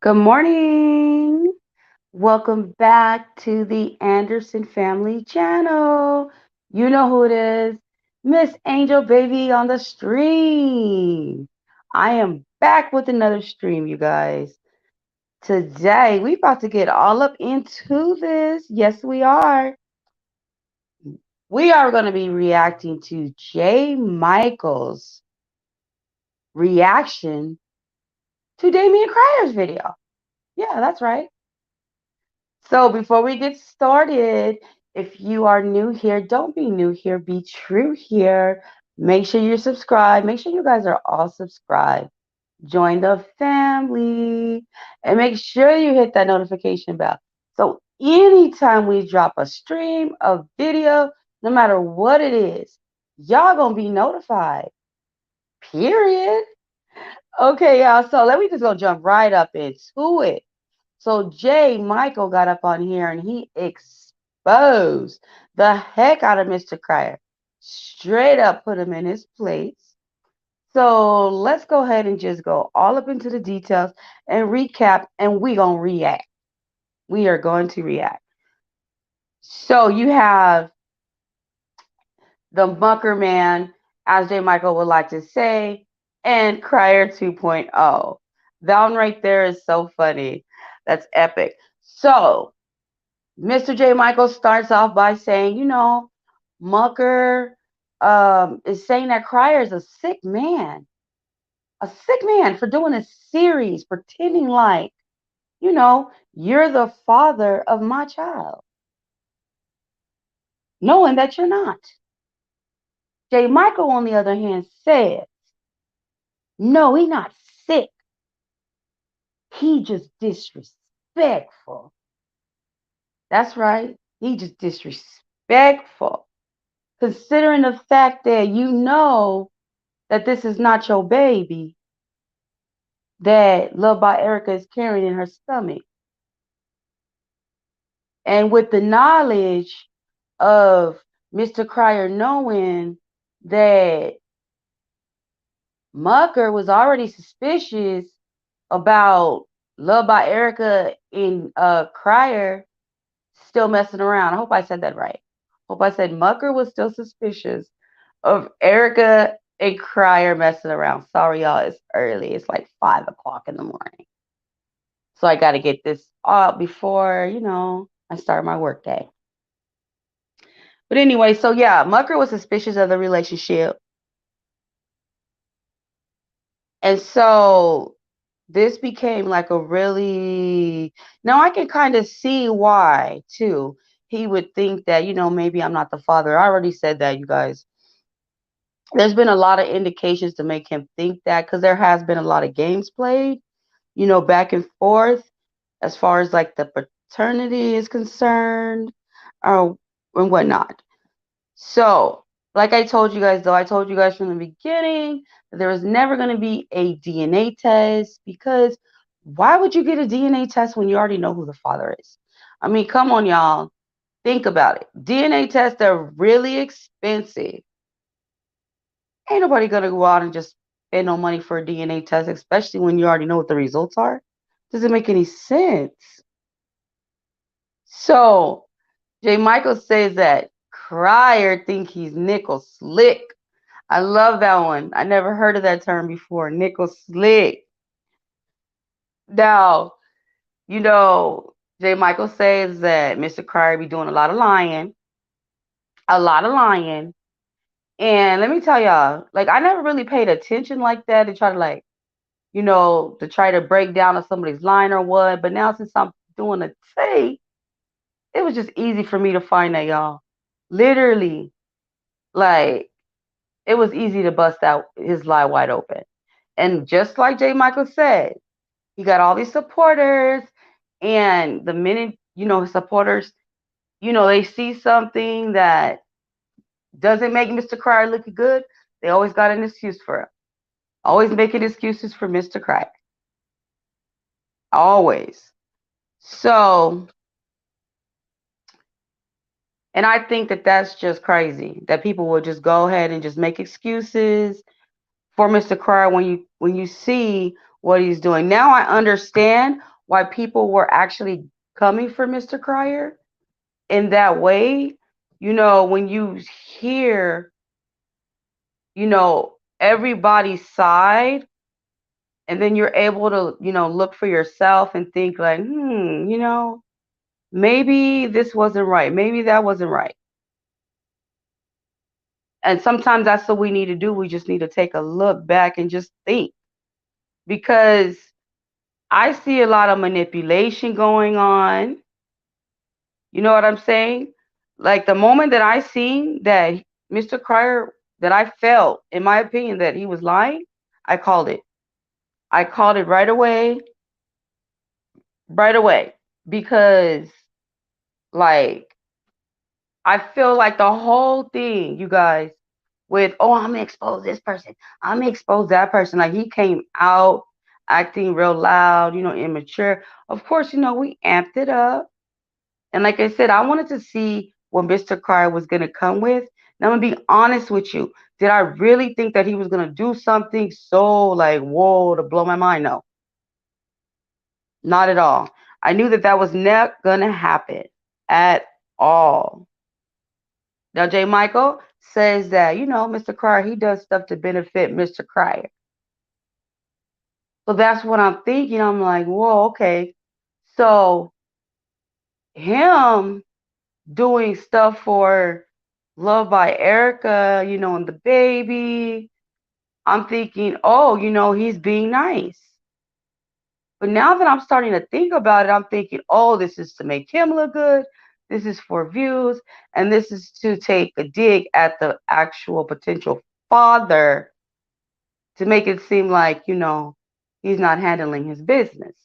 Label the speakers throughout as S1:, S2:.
S1: Good morning. Welcome back to the Anderson Family Channel. You know who it is. Miss Angel Baby on the stream. I am back with another stream, you guys. Today, we about to get all up into this. Yes, we are. We are going to be reacting to J. Michael's reaction to Damien Cryer's video. Yeah, that's right. So before we get started, if you are new here, don't be new here, be true here. Make sure you're subscribed. Make sure you guys are all subscribed. Join the family and make sure you hit that notification bell. So anytime we drop a stream, a video, no matter what it is, y'all gonna be notified. Period. Okay, y'all. So let me just go jump right up into it. So Jay Michael got up on here and he exposed the heck out of Mr. Cryer. Straight up put him in his place. So let's go ahead and just go all up into the details and recap, and we gonna react. We are going to react. So you have the Mucker Man, as Jay Michael would like to say, and Cryer 2.0. That one right there is so funny. That's epic. So Mr. J. Michael starts off by saying, Mucker is saying that Cryer is a sick man for doing a series, pretending like, you're the father of my child, knowing that you're not. J. Michael, on the other hand, says, no, he not sick. He just disrespectful. That's right. He just disrespectful. Considering the fact that you know that this is not your baby that Love by Erica is carrying in her stomach. And with the knowledge of Mr. Cryer knowing that Mucker was already suspicious about Love by Erica and Cryer still messing around. I hope I said that right. Hope I said Mucker was still suspicious of Erica and Cryer messing around. Sorry, y'all. It's early. It's like 5 o'clock in the morning. So I got to get this out before, I start my work day. But anyway, so yeah, Mucker was suspicious of the relationship. And so this became like a really, now I can kind of see why too. He would think that, maybe I'm not the father. I already said that, you guys. There's been a lot of indications to make him think that, because there has been a lot of games played, back and forth as far as like the paternity is concerned or and whatnot. So, like I told you guys, though, I told you guys from the beginning that there was never going to be a DNA test, because why would you get a DNA test when you already know who the father is? I mean, come on, y'all. Think about it. DNA tests are really expensive. Ain't nobody going to go out and just spend no money for a DNA test, especially when you already know what the results are. Doesn't make any sense. So, J. Michael says that Cryer think he's nickel slick. I love that one. I never heard of that term before, nickel slick. Now, J. Michael says that Mr. Cryer be doing a lot of lying. A lot of lying. And let me tell y'all, like, I never really paid attention like that to try to, like, to try to break down if somebody's lying or what. But now, since I'm doing a tape, it was just easy for me to find that, y'all. Literally, like, it was easy to bust out his lie wide open. And just like J. Michael said, he got all these supporters, and the minute, his supporters, they see something that doesn't make Mr. Cryer look good, they always got an excuse for him. Always making excuses for Mr. Cryer. Always. So, and I think that that's just crazy, that people will just go ahead and just make excuses for Mr. Cryer when you see what he's doing. Now I understand why people were actually coming for Mr. Crier in that way. When you hear, everybody's side, and then you're able to, look for yourself and think like, maybe this wasn't right. Maybe that wasn't right. And sometimes that's what we need to do. We just need to take a look back and just think, because I see a lot of manipulation going on. You know what I'm saying? Like the moment that I seen that Mr. Crier, that I felt, in my opinion, that he was lying, I called it. I called it right away, because like I feel like the whole thing, you guys, with, oh, I'm gonna expose this person, I'm gonna expose that person. Like he came out acting real loud, immature. Of course, we amped it up. And like I said, I wanted to see what Mr. Crier was gonna come with. And I'm gonna be honest with you. Did I really think that he was gonna do something so like, whoa, to blow my mind? No, not at all. I knew that that was not gonna happen at all. Now, J. Michael says that, Mr. Crier, he does stuff to benefit Mr. Crier. So that's what I'm thinking. I'm like, whoa, okay. So him doing stuff for Love by Erica, and the baby, I'm thinking, oh, he's being nice. But now that I'm starting to think about it, I'm thinking, oh, this is to make him look good. This is for views. And this is to take a dig at the actual potential father, to make it seem like, he's not handling his business.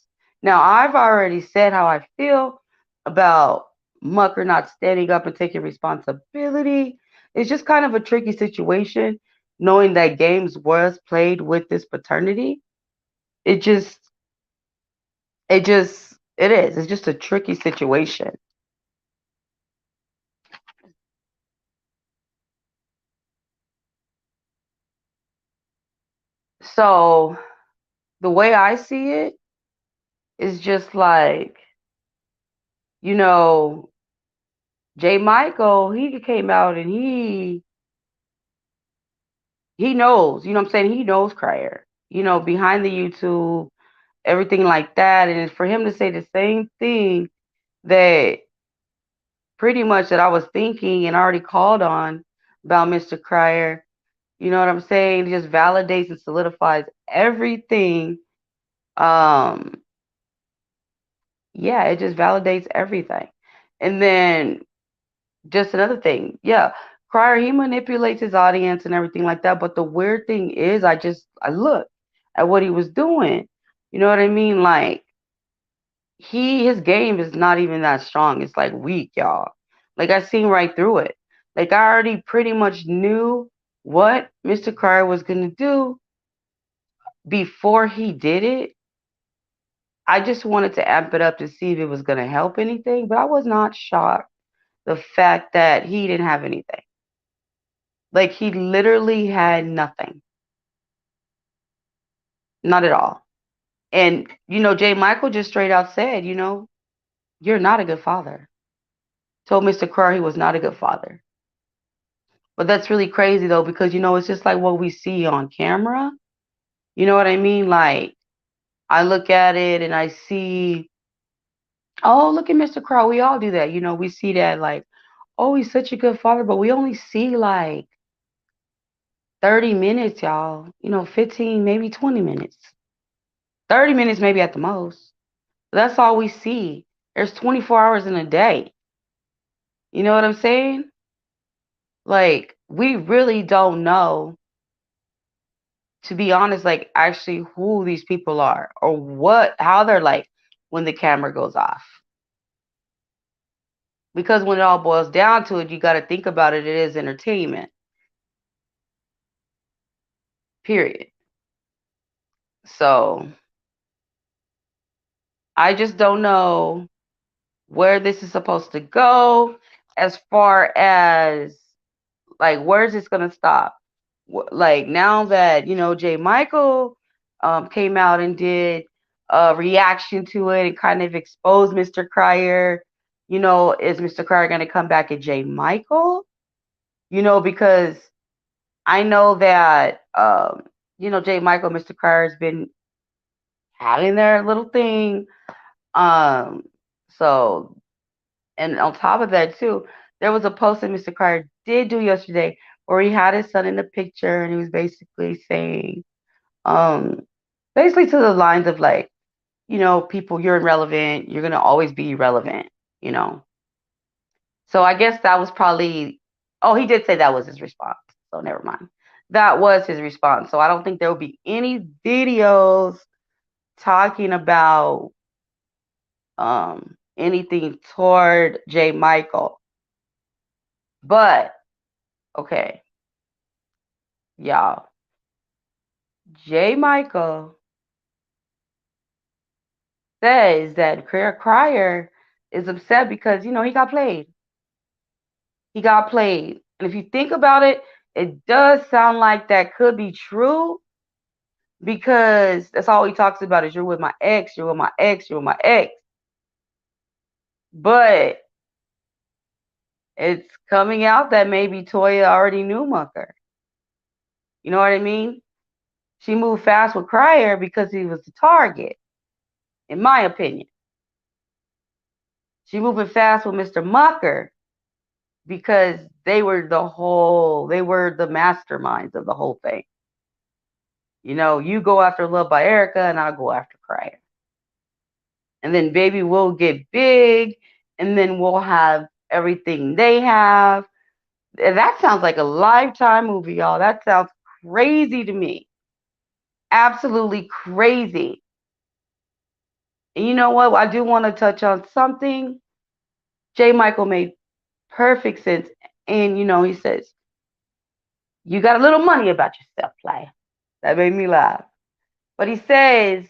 S1: Now, I've already said how I feel about Mucker not standing up and taking responsibility. It's just kind of a tricky situation, knowing that games was played with this paternity. It just, it is. It's just a tricky situation. So the way I see it is just like, you know, J. Michael, he came out and he knows, what I'm saying? He knows Crier, behind the YouTube, everything like that. And for him to say the same thing that pretty much that I was thinking and already called on about Mr. Crier, you know what I'm saying? It just validates and solidifies everything. Um, yeah, it just validates everything. And then just another thing, yeah, Crier, he manipulates his audience and everything like that. But the weird thing is, I looked at what he was doing. You know what I mean? Like his game is not even that strong. It's like weak, y'all. Like I seen right through it. Like I already pretty much knew what Mr. Crier was gonna do before he did it. I just wanted to amp it up to see if it was gonna help anything, but I was not shocked the fact that he didn't have anything. Like he literally had nothing. Not at all. And J. Michael just straight out said, you're not a good father. Told Mr. Crier he was not a good father. But that's really crazy though, because it's just like what we see on camera. You know what I mean? Like I look at it and I see, oh, look at Mr. Crier. We all do that. We see that like, oh, he's such a good father, but we only see like 30 minutes, y'all. 15, maybe 20 minutes. 30 minutes maybe at the most. That's all we see. There's 24 hours in a day. You know what I'm saying? Like, we really don't know, to be honest, like actually who these people are or how they're like when the camera goes off. Because when it all boils down to it, you got to think about it. It is entertainment, period. So I just don't know where this is supposed to go as far as like, where's this going to stop? Like now that, J. Michael came out and did reaction to it and kind of expose Mr. Cryer. Is Mr. Cryer going to come back at J. Michael? Because I know that, J. Michael, Mr. Cryer has been having their little thing. Um, so, and on top of that, too, there was a post that Mr. Cryer did do yesterday where he had his son in the picture and he was basically saying, um, basically to the lines of like, people, you're irrelevant. You're going to always be irrelevant, you know. So I guess that was probably, oh, he did say that was his response. So never mind. That was his response. So I don't think there will be any videos talking about anything toward J. Michael. But, okay, y'all, J. Michael says that Cryer is upset because, he got played. He got played. And if you think about it, it does sound like that could be true because that's all he talks about is you're with my ex, you're with my ex, you're with my ex. But it's coming out that maybe Toya already knew Mucker. You know what I mean? She moved fast with Cryer because he was the target, in my opinion. She moving fast with Mr. Mucker because they were the masterminds of the whole thing. You go after Love by Erica and I'll go after Cryer. And then baby will get big and then we'll have everything they have. That sounds like a Lifetime movie, y'all. That sounds crazy to me. Absolutely crazy. And you know what? I do want to touch on something. J. Michael made perfect sense. And, he says, you got a little money about yourself, player. That made me laugh. But he says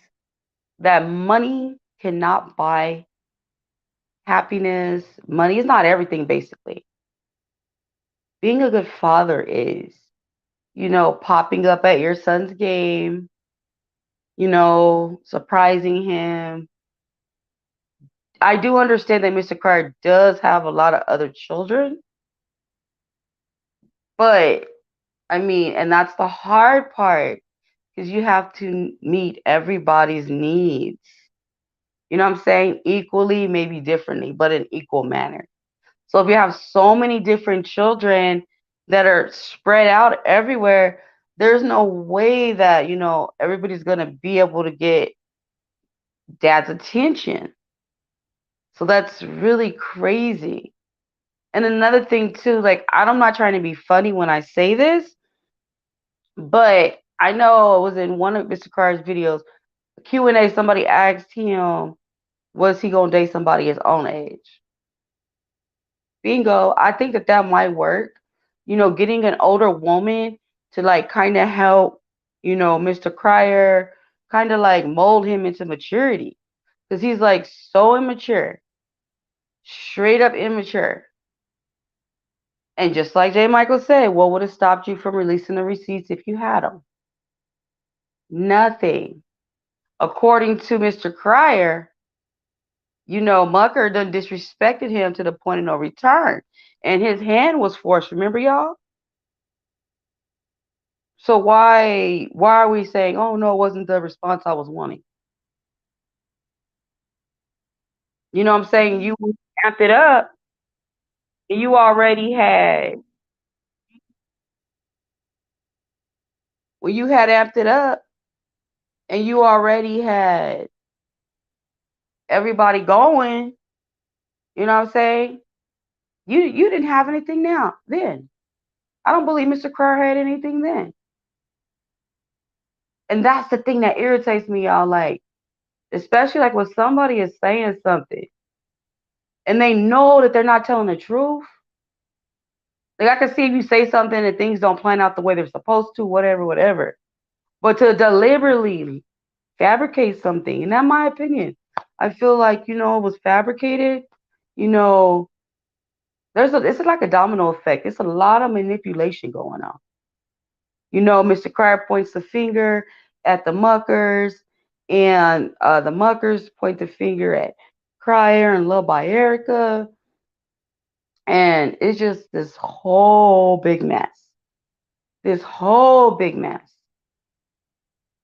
S1: that money cannot buy happiness. Money is not everything, basically. Being a good father is, popping up at your son's game, surprising him. I do understand that Mr. Cryer does have a lot of other children, but I mean, and that's the hard part because you have to meet everybody's needs. You know what I'm saying? Equally, maybe differently, but in equal manner. So if you have so many different children that are spread out everywhere, there's no way that, everybody's going to be able to get dad's attention. So that's really crazy. And another thing too, like I'm not trying to be funny when I say this, but I know it was in one of Mr. Carr's videos, Q&A, somebody asked him, was he going to date somebody his own age? Bingo. I think that might work. Getting an older woman to like kind of help, Mr. Cryer kind of like mold him into maturity because he's like so immature, straight up immature. And just like J. Michael said, what would have stopped you from releasing the receipts if you had them? Nothing. According to Mr. Cryer, Mucker done disrespected him to the point of no return. And his hand was forced, remember y'all? So why are we saying, oh no, it wasn't the response I was wanting? You know what I'm saying? You amped it up and you already had, when you had amped it up and you already had everybody going, you know what I'm saying? You didn't have anything now then. I don't believe Mr. Cryer had anything then. And that's the thing that irritates me, y'all. Like, especially like when somebody is saying something and they know that they're not telling the truth. Like I can see if you say something and things don't plan out the way they're supposed to, whatever, whatever. But to deliberately fabricate something, and in my opinion, I feel like, it was fabricated, it's like a domino effect. It's a lot of manipulation going on. Mr. Cryer points the finger at the Muckers, And the muckers point the finger at Crier and Love by Erica. And it's just this whole big mess. This whole big mess.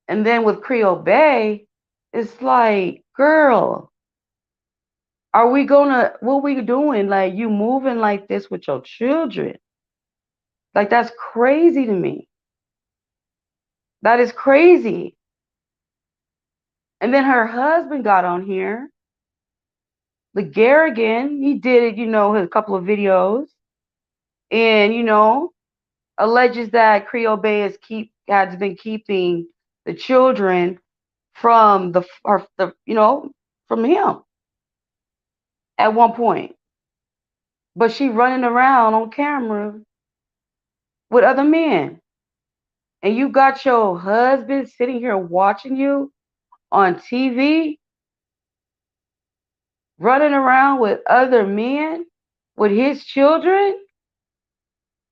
S1: And then with Creole Bay, it's like, girl, what we doing? Like, you moving like this with your children. Like, that's crazy to me. That is crazy. And then her husband got on here, the Garrigan. He did it, his couple of videos. And, alleges that Creole Bay has been keeping the children from from him at one point. But she running around on camera with other men. And you got your husband sitting here watching you on TV, running around with other men, with his children,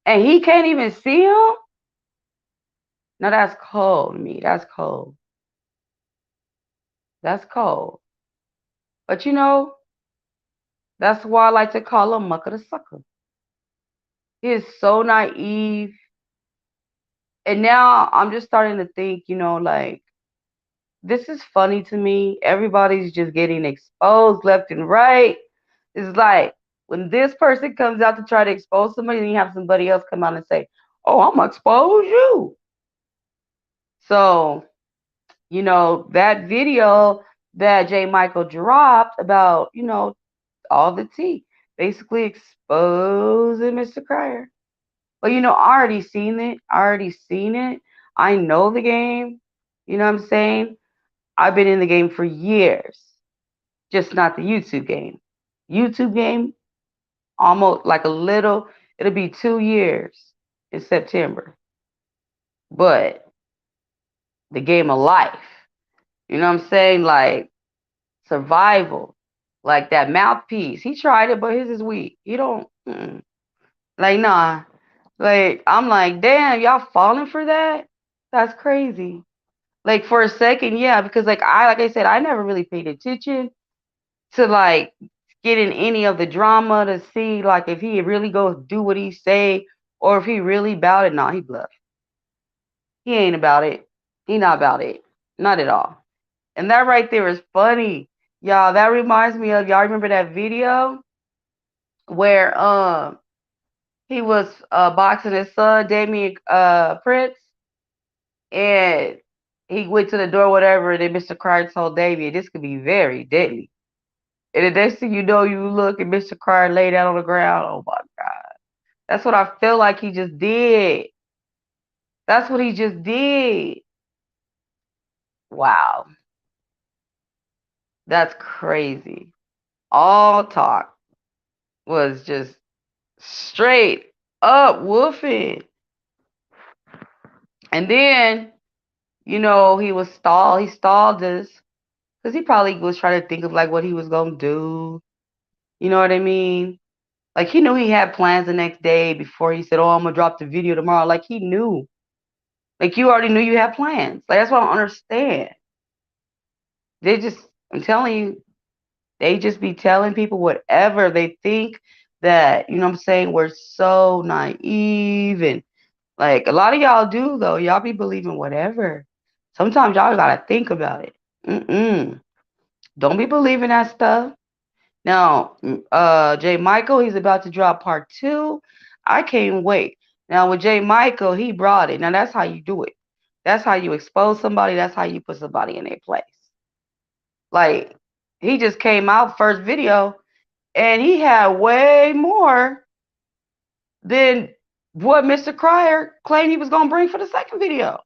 S1: and he can't even see them? Now that's cold to me. That's cold. That's cold. But that's why I like to call him Mucker the Sucker. He is so naive. And now I'm just starting to think, like, this is funny to me. Everybody's just getting exposed left and right. It's like when this person comes out to try to expose somebody, then you have somebody else come out and say, "Oh, I'm gonna expose you." So, that video that J. Michael dropped about, all the tea, basically exposing Mr. Crier. But I already seen it. I know the game. You know what I'm saying? I've been in the game for years, just not the YouTube game. YouTube game, almost like it'll be 2 years in September. But the game of life, you know what I'm saying? Like survival, like that mouthpiece. He tried it, but his is weak. He don't, like, nah. Like, I'm like, damn, y'all falling for that? That's crazy. Like, for a second, yeah, because like I said, I never really paid attention to like get in any of the drama to see like if he really goes do what he say or if he really about it. Nah, he bluff. He ain't about it. He not about it. Not at all. And that right there is funny. Y'all, that reminds me of, y'all remember that video where he was boxing his son, Damien Prince, and he went to the door, whatever, and then Mr. Crier told Damien, this could be very deadly. And the next thing you know, you look and Mr. Crier laid out on the ground. Oh my God. That's what I feel like he just did. That's what he just did. Wow. That's crazy. All talk was just straight up woofing. And then, he stalled this because he probably was trying to think of like what he was going to do. You know what I mean? Like he knew he had plans the next day before he said, "Oh, I'm going to drop the video tomorrow." Like he knew. Like you already knew you had plans. Like that's what I don't understand. They just, I'm telling you, they just be telling people whatever they think that, you know what I'm saying, we're so naive. And like a lot of y'all do though. Y'all be believing whatever. Sometimes y'all gotta think about it. Don't be believing that stuff. Now, J. Michael, he's about to drop part 2. I can't wait. Now with J. Michael, he brought it. Now that's how you do it. That's how you expose somebody. That's how you put somebody in their place. Like he just came out first video and he had way more than what Mr. Crier claimed he was gonna bring for the second video.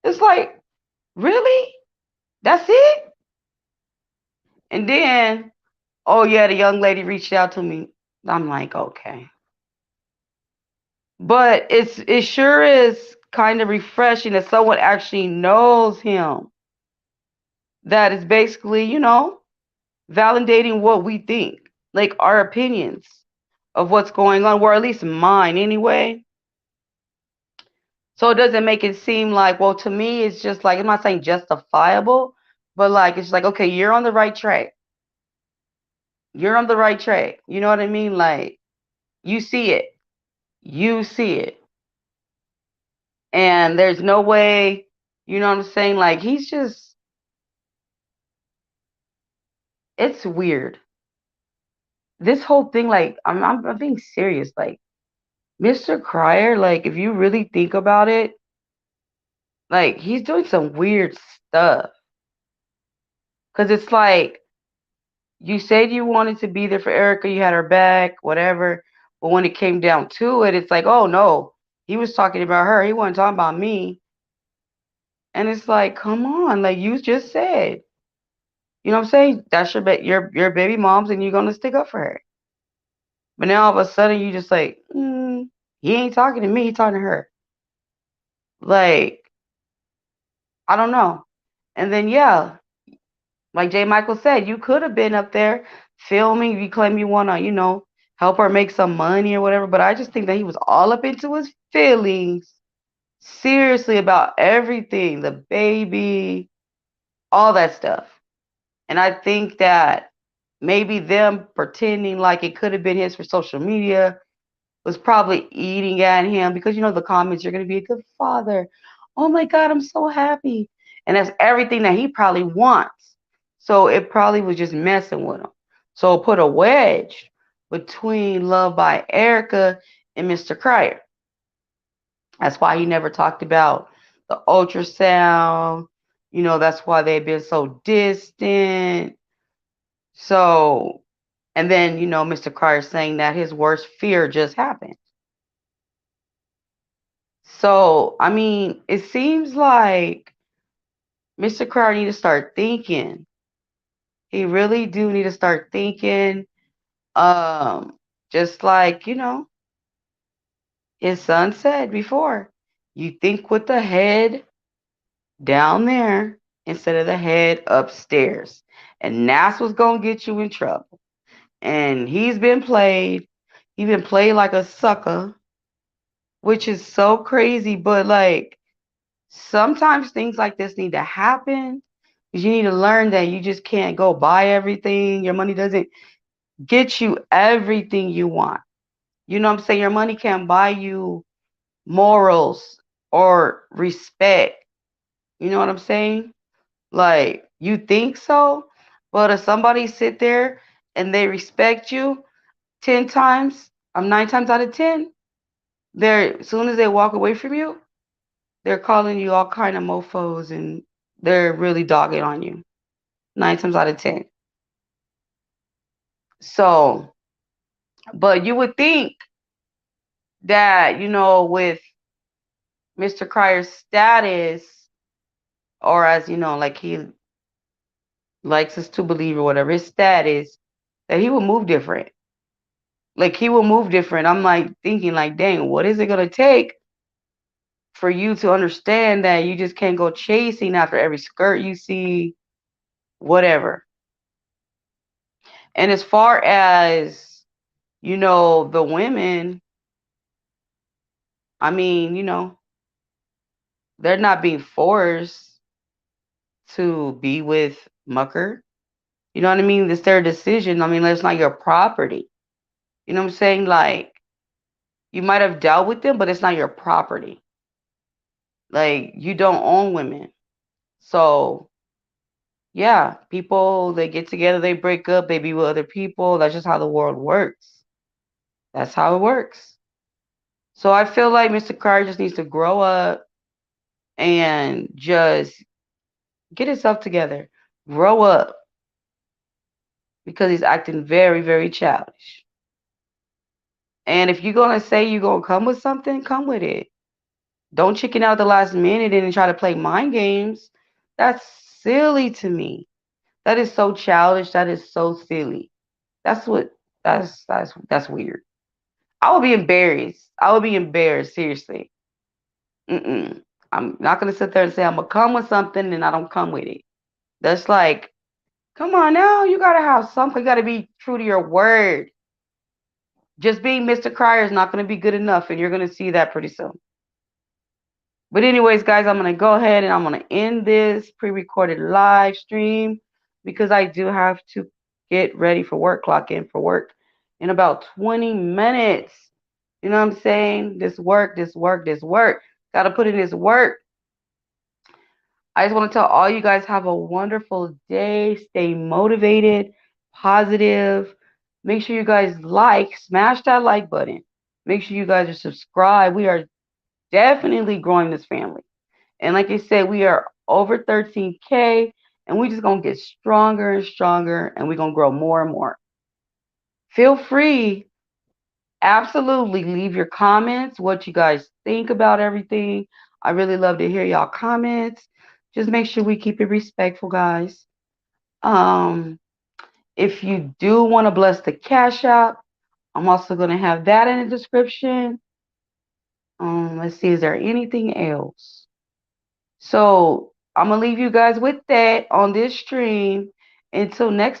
S1: It's like, really? That's it? And then, oh yeah, the young lady reached out to me. I'm like, okay. But it sure is kind of refreshing that someone actually knows him. That is basically, validating what we think, like our opinions of what's going on, or at least mine anyway. So it doesn't make it seem like, well, to me, it's just like, I'm not saying justifiable, but like, it's like, okay, you're on the right track. You're on the right track. You know what I mean? Like, you see it. You see it. And there's no way, you know what I'm saying? Like, he's just, it's weird. This whole thing, like, I'm being serious. Like, Mr. Cryer, like, if you really think about it, like, he's doing some weird stuff. Because it's like, you said you wanted to be there for Erica, you had her back, whatever. But when it came down to it, it's like, oh no, he was talking about her. He wasn't talking about me. And it's like, come on, like you just said. You know what I'm saying? That's your baby mom's, and you're gonna stick up for her. But now all of a sudden you just like, he ain't talking to me, he's talking to her. Like, I don't know. And then yeah, like J. Michael said, you could have been up there filming. You claim you wanna, help her make some money or whatever. But I just think that he was all up into his feelings, seriously about everything, the baby, all that stuff. And I think that maybe them pretending like it could have been his for social media was probably eating at him because the comments, you're going to be a good father. Oh my God, I'm so happy. And that's everything that he probably wants. So it probably was just messing with him. So it put a wedge between Love by Erica and Mr. Cryer. That's why he never talked about the ultrasound. That's why they've been so distant. So, and then, Mr. Cryer saying that his worst fear just happened. So, I mean, it seems like Mr. Cryer need to start thinking. He really do need to start thinking. Um, just like, his son said before, you think with the head down there instead of the head upstairs. And that's what's gonna get you in trouble. And he's been played. He's been played like a sucker, which is so crazy, but like sometimes things like this need to happen because you need to learn that you just can't go buy everything. Your money doesn't get you everything you want. You know what I'm saying? Your money can't buy you morals or respect. You know what I'm saying? Like, you think so, but if somebody sit there and they respect you 10 times, 9 times out of 10, they're as soon as they walk away from you, they're calling you all kind of mofos and they're really dogging on you 9 times out of 10. So, but you would think that, with Mr. Cryer's status, or as like he likes us to believe or whatever, his status, that he will move different. Like he will move different. I'm like thinking like, dang, what is it gonna take for you to understand that you just can't go chasing after every skirt you see, whatever. And as far as, the women, I mean, they're not being forced to be with Mucker. You know what I mean? It's their decision. I mean, it's not your property. You know what I'm saying? Like, you might have dealt with them, but it's not your property. Like, you don't own women. So, yeah, people, they get together, they break up, they be with other people. That's just how the world works. That's how it works. So I feel like Mr. Carr just needs to grow up and just get himself together. Grow up because he's acting very, very childish. And if you're going to say you're going to come with something, come with it. Don't chicken out the last minute and try to play mind games. That's silly to me. That is so childish. That is so silly. That's what that's weird. I would be embarrassed. I would be embarrassed, seriously. I'm not gonna sit there and say I'm gonna come with something and I don't come with it. That's like, come on now, you gotta have something. You gotta be true to your word. Just being Mr. Cryer is not gonna be good enough, and you're gonna see that pretty soon. But anyways, guys, I'm going to go ahead and I'm going to end this pre-recorded live stream because I do have to get ready for work, clock in for work in about 20 minutes. You know what I'm saying? This work, this work, this work. Got to put in this work. I just want to tell all you guys, have a wonderful day. Stay motivated, positive. Make sure you guys smash that like button. Make sure you guys are subscribed. We are definitely growing this family. And like I said, we are over 13K, and we just going to get stronger and stronger, and we're going to grow more and more. Feel free, absolutely, leave your comments, what you guys think about everything. I really love to hear y'all comments. Just make sure we keep it respectful, guys. Um, if you do want to bless the Cash App, I'm also going to have that in the description. Let's see, is there anything else? So I'm going to leave you guys with that on this stream. Until next time.